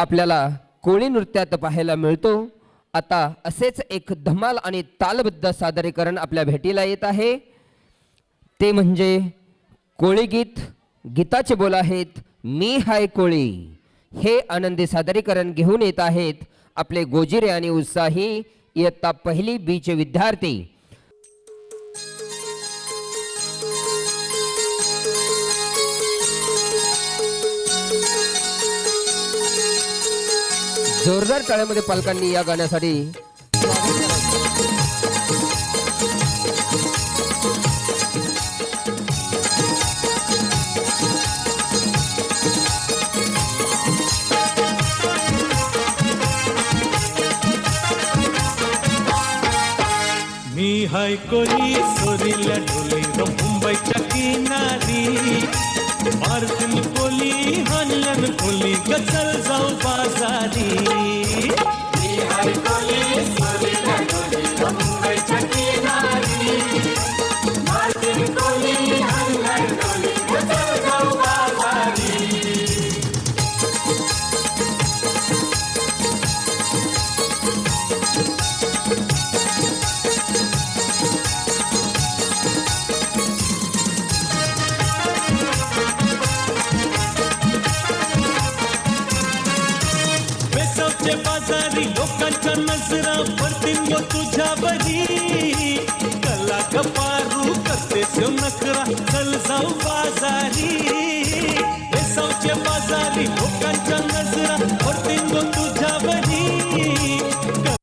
आपल्याला कोळी नृत्यात पाहायला मिळतो। आता असेच एक धमाल आणि तालबद्ध सादरीकरण आपल्या भेटीला येत आहे, ते म्हणजे कोळी गीत। गीताचे बोल आहेत मी हाय कोळी। हे आनंदी सादरीकरण घेऊन येत आहेत आपले गोजिरे आणि उत्साही इयत्ता पहिली बी चे विद्यार्थी। जोरदार टाळ्यामध्ये पालकांनी या गाण्यासाठी मी हाय कोळी सोरीला ढोली मुंबईच्या किनारी, मारतीन कोली हनलन कोली गचल जाऊ बाजारी। मी हाय कोळी सोरीला ढोली मुंबईच्या किनारी, मारतीन कोली हनलन कोली गचल जाऊ बाजारी। बाजारी लोकांच्या नजरा पडतील ग तुझ्यावरी, कला कपारू करते सेव नखरा चल जाऊ बाजारी। बेसावचे बाजारी लोकांच्या नजरा